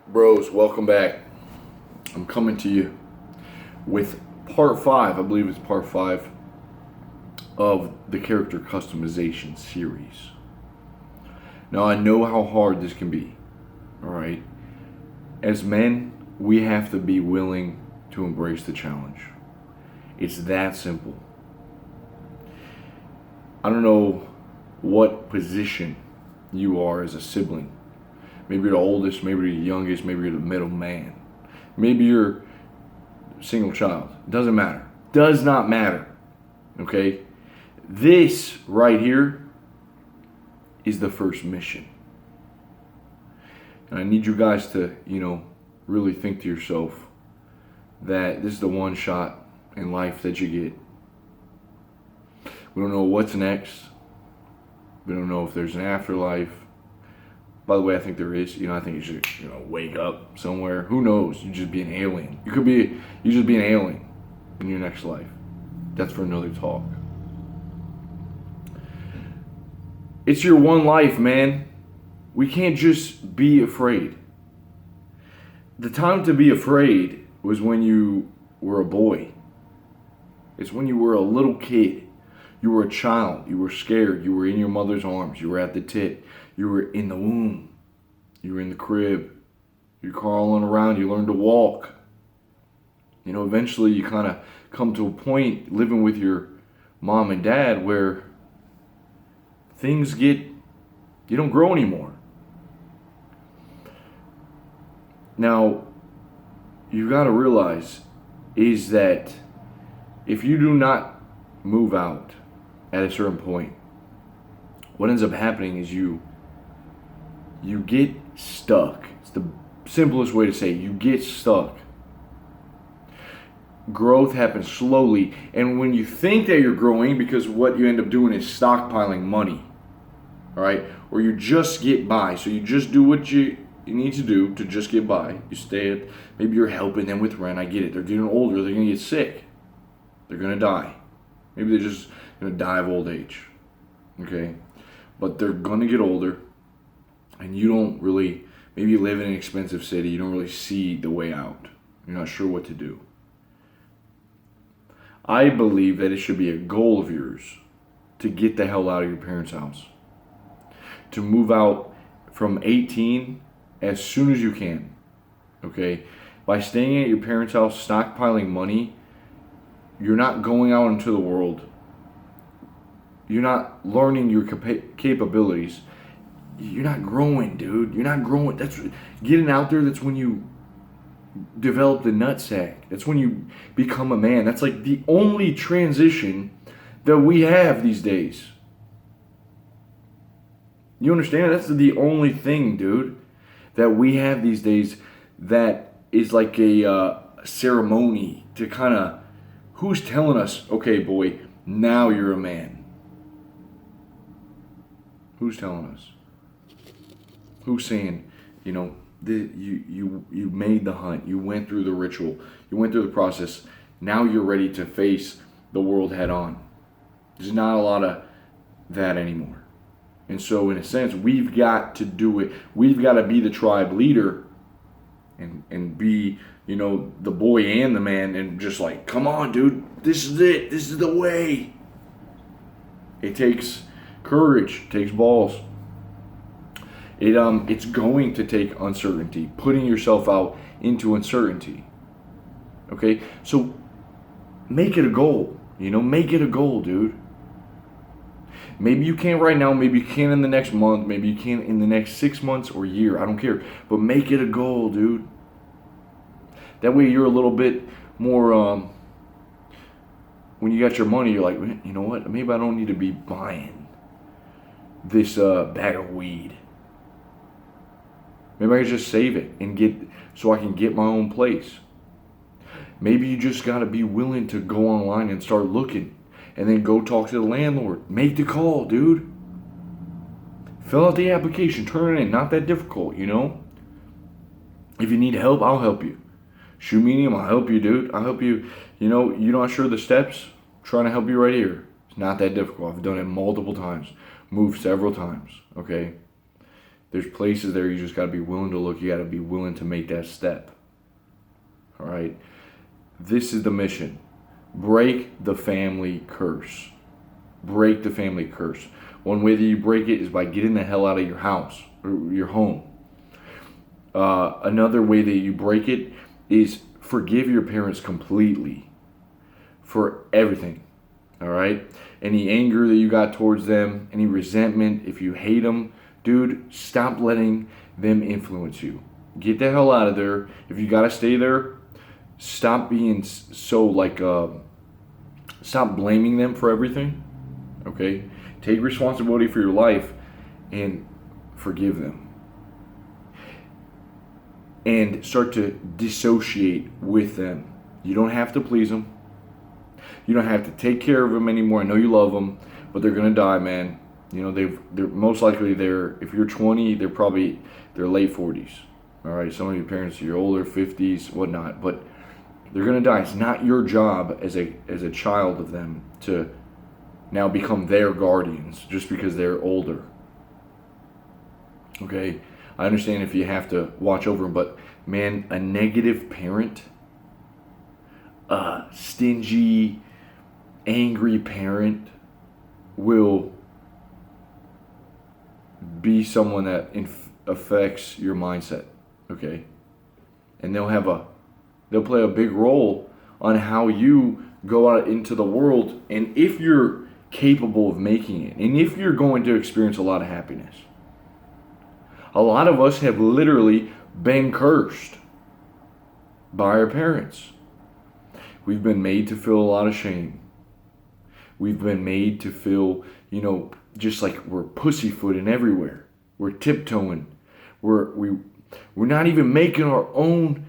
Bros, welcome back. I'm coming to you with part 5, I believe it's part 5 of the character customization series. Now, I know how hard this can be, alright? As men, we have to be willing to embrace the challenge. It's that simple. I don't know what position you are as a sibling. Maybe you're the oldest, maybe you're the youngest, maybe you're the middle man. Maybe you're a single child. Doesn't matter. Does not matter. Okay? This right here is the first mission. And I need you guys to, really think to yourself that this is the one shot in life that you get. We don't know what's next. We don't know if there's an afterlife. By the way, I think there is. I think you should, wake up somewhere. Who knows? You just be an alien. You just be an alien in your next life. That's for another talk. It's your one life, man. We can't just be afraid. The time to be afraid was when you were a boy. It's when you were a little kid. You were a child. You were scared. You were in your mother's arms. You were at the tit. You were in the womb. You were in the crib. You're crawling around. You learned to walk. Eventually you kind of come to a point living with your mom and dad where you don't grow anymore. Now, you got to realize is that if you do not move out at a certain point, what ends up happening is you get stuck. It's the simplest way to say it. You get stuck. Growth happens slowly, and when you think that you're growing, because what you end up doing is stockpiling money, all right? Or you just get by. So you just do what you need to do to just get by. You stay at, maybe you're helping them with rent. I get it. They're getting older. They're going to get sick. They're going to die. Maybe they're just going to die of old age, okay? But they're going to get older, and you don't really, maybe you live in an expensive city, you don't really see the way out. You're not sure what to do. I believe that it should be a goal of yours to get the hell out of your parents' house. To move out from 18 as soon as you can, okay? By staying at your parents' house, stockpiling money, you're not going out into the world. You're not learning your capabilities. You're not growing, dude. You're not growing. That's getting out there. That's when you develop the nutsack. That's when you become a man. That's like the only transition that we have these days. You understand? That's the only thing, dude, that we have these days that is like a ceremony to kind of, who's telling us, okay, boy, now you're a man? Who's telling us? Who's saying, you made the hunt, you went through the ritual, you went through the process, now you're ready to face the world head on. There's not a lot of that anymore. And so in a sense, we've got to do it. We've got to be the tribe leader and be, the boy and the man, and just like, come on, dude, this is it. This is the way. It takes courage, it takes balls. It's going to take uncertainty, putting yourself out into uncertainty. Okay? So make it a goal. Make it a goal, dude. Maybe you can't right now, maybe you can in the next month, maybe you can in the next 6 months or year, I don't care. But make it a goal, dude. That way you're a little bit more, when you got your money, you're like, you know what, maybe I don't need to be buying this bag of weed. Maybe I can just save it and so I can get my own place. Maybe you just got to be willing to go online and start looking. And then go talk to the landlord. Make the call, dude. Fill out the application. Turn it in. Not that difficult, If you need help, I'll help you. Shoot medium, I'll help you, dude. I'll help you. You're not sure the steps? I'm trying to help you right here. It's not that difficult. I've done it multiple times. Moved several times, okay? There's places there you just got to be willing to look. You got to be willing to make that step. All right? This is the mission. Break the family curse. Break the family curse. One way that you break it is by getting the hell out of your house or your home. Another way that you break it is forgive your parents completely for everything. All right? Any anger that you got towards them, any resentment, if you hate them, dude, stop letting them influence you. Get the hell out of there. If you got to stay there, stop being so like, stop blaming them for everything. Okay? Take responsibility for your life and forgive them. And start to dissociate with them. You don't have to please them. You don't have to take care of them anymore. I know you love them, but they're gonna die, man. You know, they're most likely if you're 20, they're late 40s. All right, some of your parents are older, 50s, whatnot, but they're gonna die. It's not your job as a child of them to now become their guardians just because they're older. Okay, I understand if you have to watch over them, but man, a negative parent, a stingy, angry parent will be someone that affects your mindset. Okay, and they'll play a big role on how you go out into the world, and if you're capable of making it, and if you're going to experience a lot of happiness. A lot of us have literally been cursed by our parents. We've been made to feel a lot of shame. We've been made to feel, just like we're pussyfooting everywhere. We're tiptoeing. We're not even making our own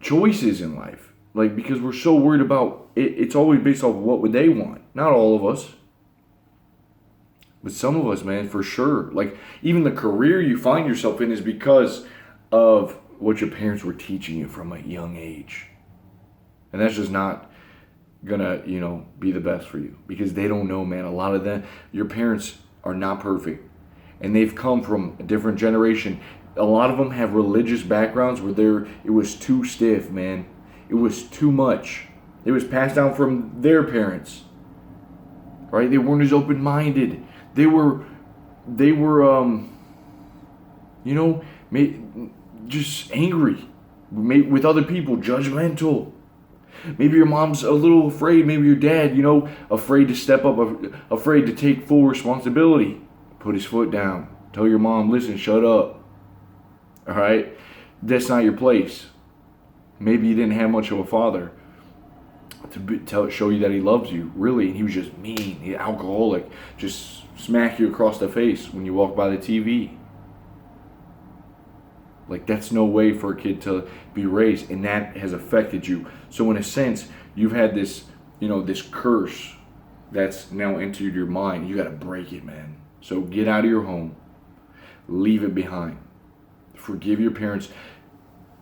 choices in life. Like, because we're so worried about it, it's always based off of what would they want. Not all of us. But some of us, man, for sure. Like, even the career you find yourself in is because of what your parents were teaching you from a young age. And that's just not gonna, be the best for you. Because they don't know, man. A lot of them, your parents are not perfect. And they've come from a different generation. A lot of them have religious backgrounds where it was too stiff, man. It was too much. It was passed down from their parents. Right? They weren't as open-minded. They were, just angry with other people, judgmental. Maybe your mom's a little afraid. Maybe your dad, afraid to step up, afraid to take full responsibility. Put his foot down. Tell your mom, listen, shut up. All right? That's not your place. Maybe you didn't have much of a father to show you that he loves you, really, and he was just mean, alcoholic, just smack you across the face when you walk by the TV. Like, that's no way for a kid to be raised, and that has affected you. So in a sense, you've had this, this curse that's now entered your mind. You got to break it, man. So get out of your home. Leave it behind. Forgive your parents.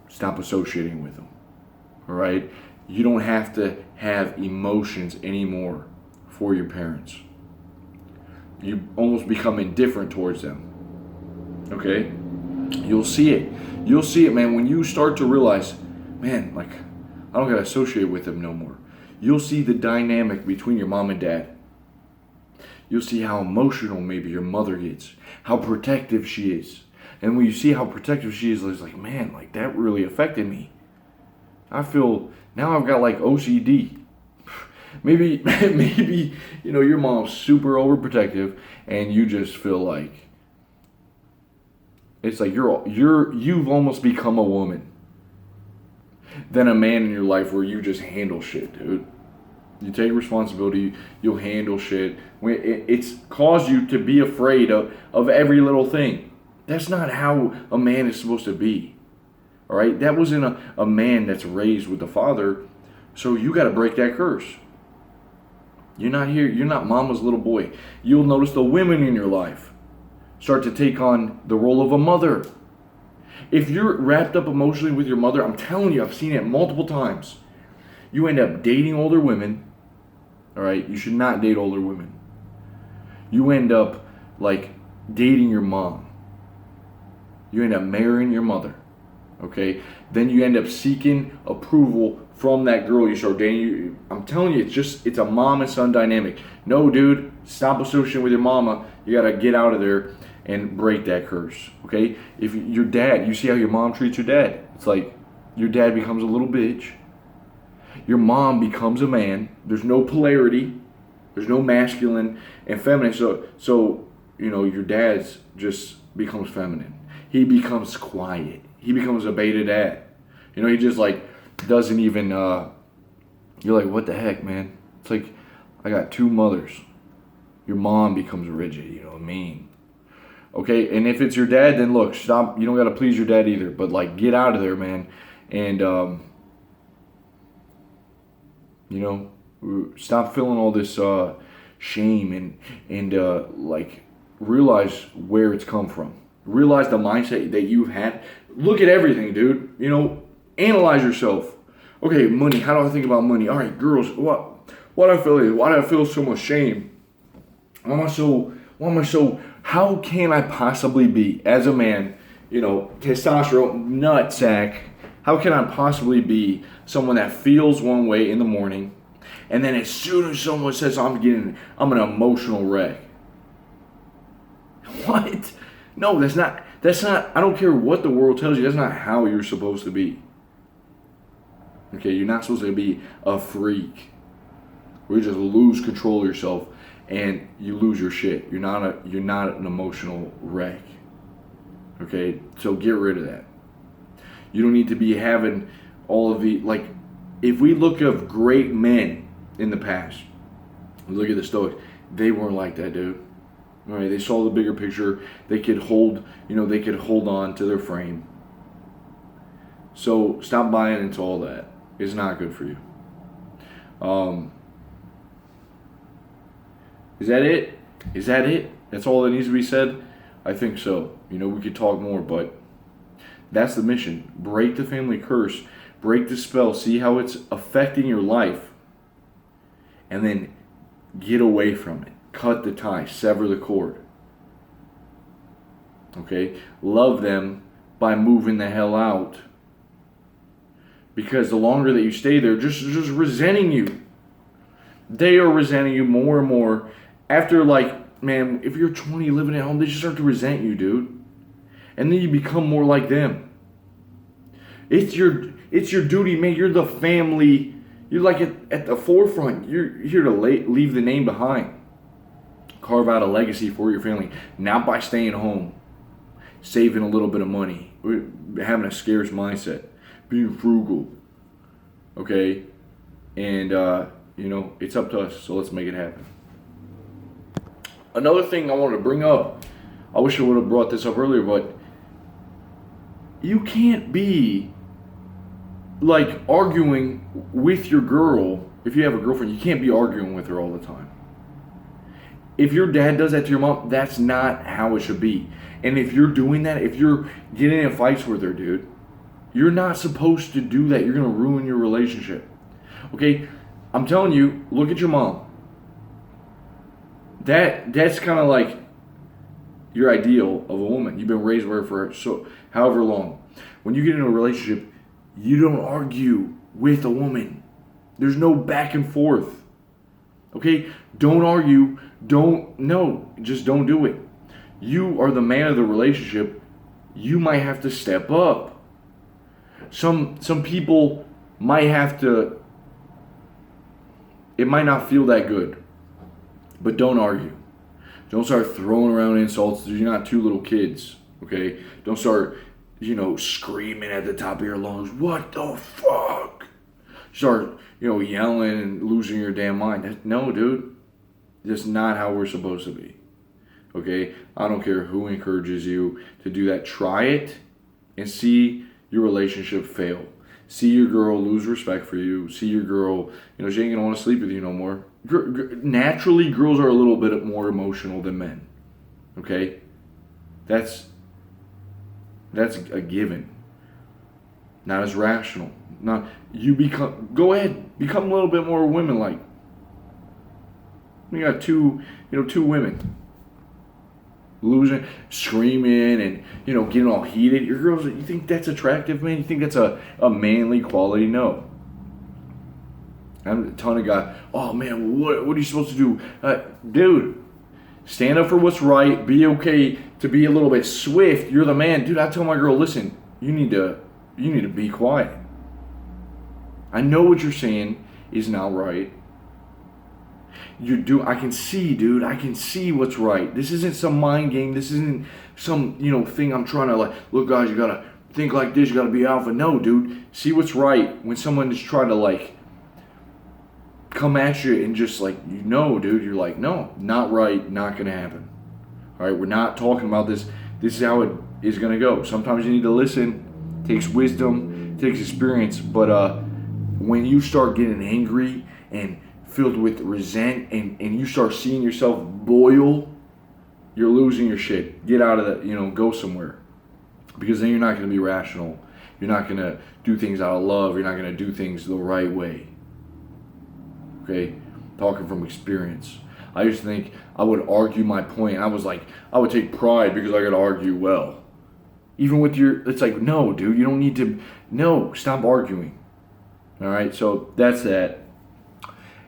Stop associating with them. All right? You don't have to have emotions anymore for your parents. You almost become indifferent towards them. Okay? You'll see it. You'll see it, man, when you start to realize, man, like, I don't got to associate with them no more. You'll see the dynamic between your mom and dad. You'll see how emotional maybe your mother gets, how protective she is. And when you see how protective she is, it's like, man, like, that really affected me. I feel, now I've got like OCD. Maybe, your mom's super overprotective and you just feel like, it's like you've almost become a woman than a man in your life where you just handle shit, dude. You take responsibility, you'll handle shit. It's caused you to be afraid of every little thing. That's not how a man is supposed to be. All right? That wasn't a man that's raised with the father, so you got to break that curse. You're not here. You're not mama's little boy. You'll notice the women in your life start to take on the role of a mother. If you're wrapped up emotionally with your mother, I'm telling you, I've seen it multiple times. You end up dating older women. All right? You should not date older women. You end up like dating your mom. You end up marrying your mother. Okay? Then you end up seeking approval from that girl you start dating. I'm telling you, it's a mom and son dynamic. No, dude, stop associating with your mama. You gotta get out of there and break that curse. Okay? If your dad, you see how your mom treats your dad. It's like your dad becomes a little bitch. Your mom becomes a man. There's no polarity. There's no masculine and feminine. So your dad's just becomes feminine. He becomes quiet. He becomes a beta dad. He just like doesn't even. You're like, what the heck, man? It's like I got two mothers. Your mom becomes rigid. You know what I mean? Okay, and if it's your dad, then look, stop. You don't got to please your dad either. But like, get out of there, man, and stop feeling all this shame and like realize where it's come from. Realize the mindset that you've had. Look at everything, dude. Analyze yourself. Okay, money. How do I think about money? All right, girls. Why do I feel so much shame? Why am I so? How can I possibly be as a man? Testosterone nutsack. How can I possibly be someone that feels one way in the morning, and then as soon as someone says I'm an emotional wreck? What? No, that's not. I don't care what the world tells you. That's not how you're supposed to be. Okay, you're not supposed to be a freak, where you just lose control of yourself and you lose your shit. You're not an emotional wreck. Okay, so get rid of that. You don't need to be having all of the, like, if we look of great men in the past, look at the Stoics, they weren't like that, dude. All right, they saw the bigger picture. They could hold on to their frame. So stop buying into all that. It's not good for you. Is that it? That's all that needs to be said? I think so. We could talk more, but that's the mission. Break the family curse. Break the spell. See how it's affecting your life. And then get away from it. Cut the tie. Sever the cord. Okay? Love them by moving the hell out. Because the longer that you stay there, just resenting you. They are resenting you more and more. After, like, man, if you're 20 living at home, they just start to resent you, dude. And then you become more like them. It's your duty, man. You're the family. You're like at the forefront. You're here to leave the name behind. Carve out a legacy for your family. Not by staying home. Saving a little bit of money. Having a scarce mindset. Being frugal. Okay? And, it's up to us. So let's make it happen. Another thing I wanted to bring up. I wish I would have brought this up earlier, but you can't be like arguing with your girl. If you have a girlfriend, you can't be arguing with her all the time. If your dad does that to your mom, that's not how it should be. And if you're doing that, if you're getting in fights with her, dude, you're not supposed to do that. You're going to ruin your relationship. Okay? I'm telling you, look at your mom. That's kind of like your ideal of a woman. You've been raised with her for so however long. When you get into a relationship, you don't argue with a woman. There's no back and forth. Okay? Don't argue. Just don't do it. You are the man of the relationship. You might have to step up. Some people might have to. It might not feel that good. But don't argue. Don't start throwing around insults. You're not two little kids, okay? Don't start, screaming at the top of your lungs. What the fuck? Start, yelling and losing your damn mind. No, dude. That's not how we're supposed to be, okay? I don't care who encourages you to do that. Try it and see your relationship fail. See your girl lose respect for you. See your girl, she ain't going to want to sleep with you no more. Naturally, girls are a little bit more emotional than men. Okay? That's a given. Not as rational. Go ahead, become a little bit more women-like. We got two women. losing, screaming, and getting all heated. Your girls, you think that's attractive, man? You think that's a manly quality? No. I'm a ton of guys. Oh man, what are you supposed to do, dude? Stand up for what's right. Be okay to be a little bit swift. You're the man, dude. I tell my girl, listen, you need to be quiet. I know what you're saying is not right. I can see, dude. I can see what's right. This isn't some mind game. This isn't some thing I'm trying to like. Look, guys, you gotta think like this. You gotta be alpha. No, dude. See what's right when someone is trying to like come at you and just like, dude, you're like, no, not right, not gonna happen. All right, we're not talking about this. This is how it is gonna go. Sometimes you need to listen. It takes wisdom, it takes experience. But when you start getting angry and filled with resent and you start seeing yourself boil, you're losing your shit. Get out of that, go somewhere. Because then you're not gonna be rational. You're not gonna do things out of love. You're not gonna do things the right way. Okay, talking from experience. I used to think I would argue my point. I was like, I would take pride because I could argue well. Even with it's like, no, dude, you don't need to. No, stop arguing. All right, so that's that.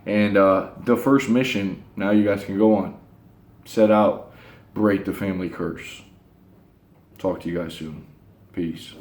And the first mission, now you guys can go on. Set out, break the family curse. Talk to you guys soon. Peace.